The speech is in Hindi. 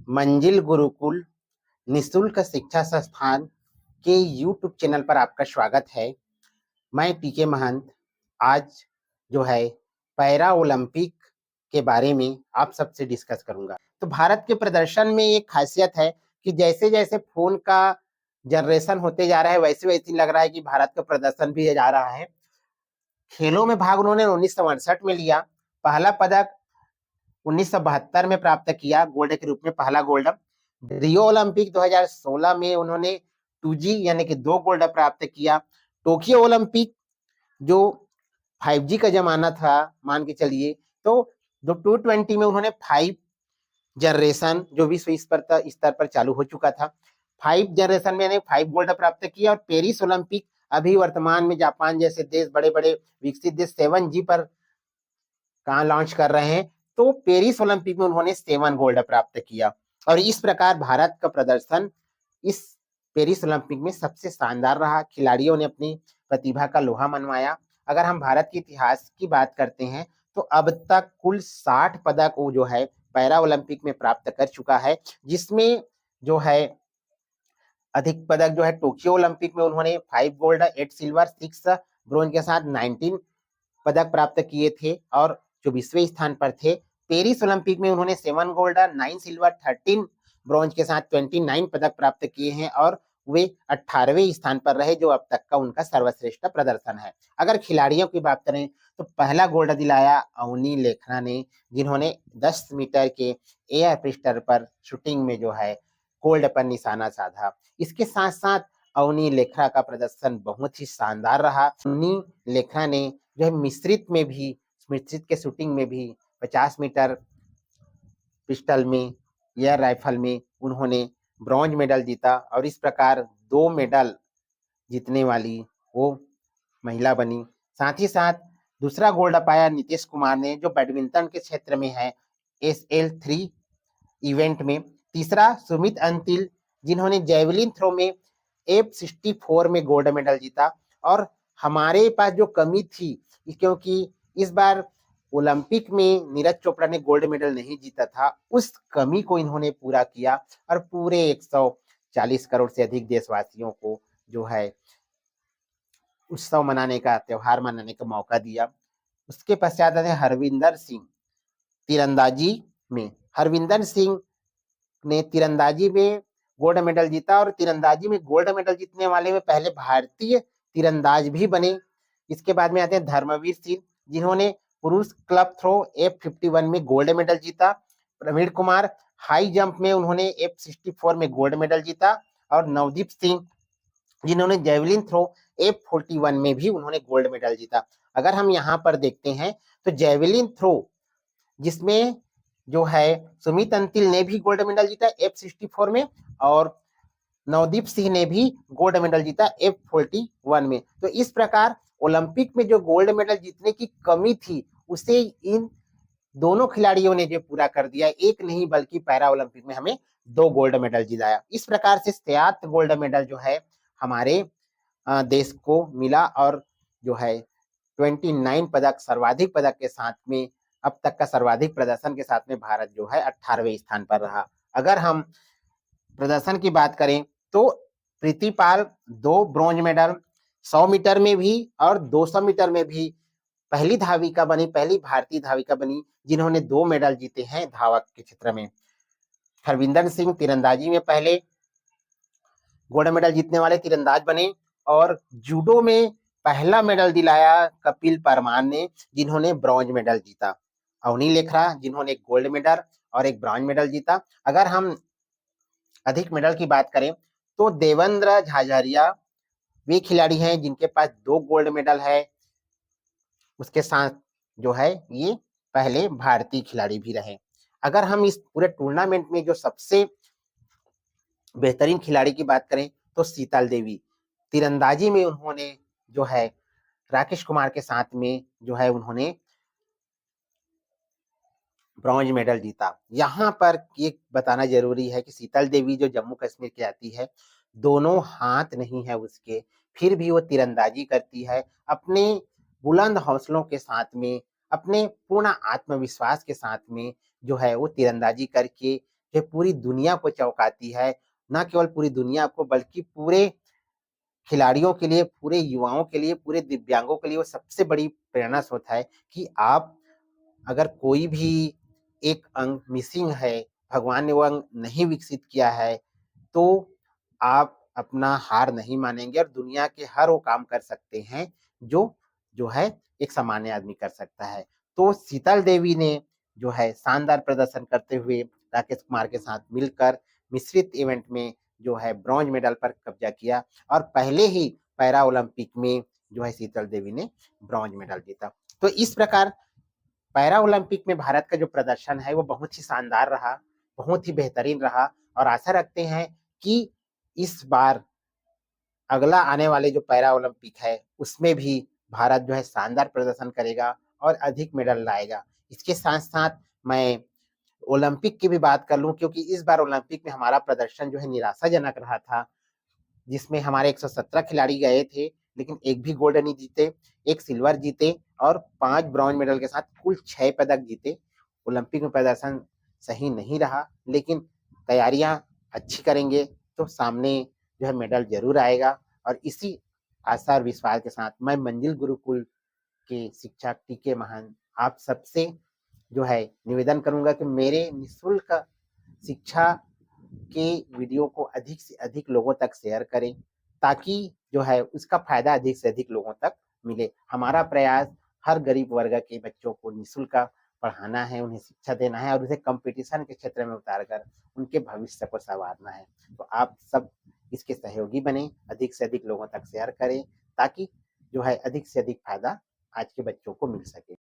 मंजिल गुरुकुल निशुल्क शिक्षा संस्थान के यूट्यूब चैनल पर आपका स्वागत है। मैं टीके महंत आज जो है पैरा ओलंपिक के बारे में आप सबसे डिस्कस करूंगा। तो भारत के प्रदर्शन में एक खासियत है कि जैसे जैसे फोन का जनरेशन होते जा रहा है वैसे वैसे लग रहा है कि भारत का प्रदर्शन भी जा रहा है। खेलों में भाग उन्होंने 1968 में लिया। पहला पदक 1972 में प्राप्त किया, गोल्ड के रूप में पहला गोल्ड। रियो ओलंपिक 2016 में उन्होंने 2G यानी कि 2 गोल्ड प्राप्त किया। टोक्यो ओलंपिक जो 5G का जमाना था मान के चलिए, तो 220 में उन्होंने 5 जनरेशन जो विश्व स्तर पर चालू हो चुका था, 5 जनरेशन में 5 गोल्ड प्राप्त किया। और पेरिस ओलंपिक अभी वर्तमान में जापान जैसे देश, बड़े बड़े विकसित देश 7G पर कहाँ लॉन्च कर रहे हैं, तो पेरिस ओलंपिक में उन्होंने 7 गोल्ड प्राप्त किया। और इस प्रकार भारत का प्रदर्शन इस पेरिस ओलंपिक में सबसे शानदार रहा। खिलाड़ियों ने अपनी प्रतिभा का लोहा मनवाया। अगर हम भारत के इतिहास की बात करते हैं तो अब तक कुल 60 पदक वो जो है पैरा ओलंपिक में प्राप्त कर चुका है, जिसमें जो है अधिक पदक जो है टोक्यो ओलंपिक में उन्होंने 5 गोल्ड, 8 सिल्वर, 6 ब्रोंज के साथ 19 पदक प्राप्त किए थे और जो विश्व स्थान पर थे। पेरिस ओलंपिक में उन्होंने 7 गोल्ड, 9 सिल्वर, 13 ब्रॉन्ज के साथ 29 पदक प्राप्त किए हैं और वे 18वें स्थान पर रहे, जो अब तक का उनका सर्वश्रेष्ठ प्रदर्शन है। अगर खिलाड़ियों की बात करें तो पहला गोल्ड दिलाया अवनी लेखना ने, जिन्होंने 10 मीटर के एयर पिस्टल पर शूटिंग में जो है गोल्ड पर निशाना साधा। इसके साथ साथ अवनी लेखरा का प्रदर्शन बहुत ही शानदार रहा। अवनी लेखरा ने जो है मिश्रित के शूटिंग में भी 50 मीटर पिस्टल में, एयर राइफल में उन्होंने ब्रॉन्ज मेडल जीता और इस प्रकार 2 मेडल जीतने वाली वो महिला बनी। साथ ही साथ दूसरा गोल्ड पाया नीतीश कुमार ने, जो बैडमिंटन के क्षेत्र में है, SL3 इवेंट में। तीसरा सुमित अंतिल, जिन्होंने जेवलिन थ्रो में F64 में गोल्ड मेडल जीता। और हमारे पास जो कमी थी, क्योंकि इस बार ओलंपिक में नीरज चोपड़ा ने गोल्ड मेडल नहीं जीता था, उस कमी को इन्होंने पूरा किया और पूरे 140 करोड़ से अधिक देशवासियों को जो है उत्सव मनाने का, त्योहार मनाने का मौका दिया। उसके पश्चात आते हरविंदर सिंह तीरंदाजी में। हरविंदर सिंह ने तीरंदाजी में गोल्ड मेडल जीता और तीरंदाजी में गोल्ड मेडल जीतने वाले में पहले भारतीय तीरंदाज भी बने। इसके बाद में आते हैं धर्मवीर सिंह, जिन्होंने पुरुष क्लब थ्रो F51 में गोल्ड मेडल जीता। प्रवीण कुमार हाई जंप में उन्होंने F64 में गोल्ड मेडल जीता। और नवदीप सिंह, जिन्होंने जेवलिन थ्रो F41 में भी उन्होंने गोल्ड मेडल जीता। अगर हम यहाँ पर देखते हैं तो जेवलिन थ्रो जिसमें जो है सुमित अंतिल ने भी गोल्ड मेडल जीता F64 में और नवदीप सिंह ने भी गोल्ड मेडल जीता F41 में। तो इस प्रकार ओलंपिक में जो गोल्ड मेडल जीतने की कमी थी उसे इन दोनों खिलाड़ियों ने जो पूरा कर दिया। एक नहीं बल्कि पैरा ओलंपिक में हमें 2 गोल्ड मेडल दिलाया। इस प्रकार से 7 गोल्ड मेडल जो है हमारे देश को मिला और जो है 29 पदक, सर्वाधिक पदक के साथ में, अब तक का सर्वाधिक प्रदर्शन के साथ में भारत जो है 18वें स्थान पर रहा। अगर हम प्रदर्शन की बात करें तो प्रीतिपाल 2 ब्रॉन्ज मेडल, 100 मीटर में भी और 200 मीटर में भी पहली भारतीय धाविका बनी जिन्होंने 2 मेडल जीते हैं धावक के क्षेत्र में। हरविंदर सिंह तीरंदाजी में पहले गोल्ड मेडल जीतने वाले तीरंदाज बने और जूडो में पहला मेडल दिलाया कपिल परमार ने, जिन्होंने ब्रॉन्ज मेडल जीता। अवनी लेखरा, जिन्होंने एक गोल्ड मेडल और एक ब्रॉन्ज मेडल जीता। अगर हम अधिक मेडल की बात करें तो देवेंद्र झाझरिया वे खिलाड़ी हैं जिनके पास 2 गोल्ड मेडल है। उसके साथ जो है ये पहले भारतीय खिलाड़ी भी रहे। अगर हम इस पूरे टूर्नामेंट में जो सबसे बेहतरीन खिलाड़ी की बात करें तो शीतल देवी, तीरंदाजी में उन्होंने जो है राकेश कुमार के साथ में जो है उन्होंने ब्रॉन्ज मेडल जीता। यहाँ पर ये बताना जरूरी है कि शीतल देवी जो जम्मू कश्मीर की आती है, दोनों हाथ नहीं है उसके, फिर भी वो तीरंदाजी करती है अपने बुलंद हौसलों के साथ में, अपने पूर्ण आत्मविश्वास के साथ में जो है वो तीरंदाजी करके जो पूरी दुनिया को चौंकाती है, ना केवल पूरी दुनिया को बल्कि पूरे खिलाड़ियों के लिए, पूरे युवाओं के लिए, पूरे दिव्यांगों के लिए वो सबसे बड़ी प्रेरणा स्रोत है कि आप अगर कोई भी एक अंग मिसिंग है, भगवान ने वो अंग नहीं विकसित किया है, तो आप अपना हार नहीं मानेंगे और दुनिया के हर वो काम कर सकते हैं जो जो है एक सामान्य आदमी कर सकता है। तो शीतल देवी ने जो है शानदार प्रदर्शन करते हुए राकेश कुमार के साथ मिलकर मिश्रित इवेंट में जो है ब्रॉन्ज मेडल पर कब्जा किया और पहले ही पैरा ओलंपिक में जो है शीतल देवी ने ब्रॉन्ज मेडल जीता। तो इस प्रकार पैरा ओलंपिक में भारत का जो प्रदर्शन है वो बहुत ही शानदार रहा, बहुत ही बेहतरीन रहा और आशा रखते हैं कि इस बार अगला आने वाले जो पैरा ओलंपिक है उसमें भी भारत जो है शानदार प्रदर्शन करेगा और अधिक मेडल लाएगा। इसके साथ साथ मैं ओलंपिक की भी बात कर लूं क्योंकि इस बार ओलंपिक में हमारा प्रदर्शन जो है निराशाजनक रहा था, जिसमें हमारे 117 खिलाड़ी गए थे लेकिन एक भी गोल्ड नहीं जीते, एक सिल्वर जीते और 5 ब्रॉन्ज मेडल के साथ कुल 6 पदक जीते। ओलंपिक में प्रदर्शन सही नहीं रहा लेकिन तैयारियां अच्छी करेंगे तो सामने जो है मेडल जरूर आएगा और इसी आशा और विश्वास के साथ मैं मंजिल गुरुकुल के शिक्षक टीके महान आप सबसे जो है निवेदन करूंगा कि मेरे निःशुल्क शिक्षा के वीडियो को अधिक से अधिक लोगों तक शेयर करें ताकि जो है उसका फायदा अधिक से अधिक लोगों तक मिले। हमारा प्रयास हर गरीब वर्ग के बच्चों को निःशुल्क पढ़ाना है, उन्हें शिक्षा देना है और उसे कंपटीशन के क्षेत्र में उतार कर उनके भविष्य को संवारना है। तो आप सब इसके सहयोगी बने, अधिक से अधिक लोगों तक शेयर करें ताकि जो है अधिक से अधिक फायदा आज के बच्चों को मिल सके।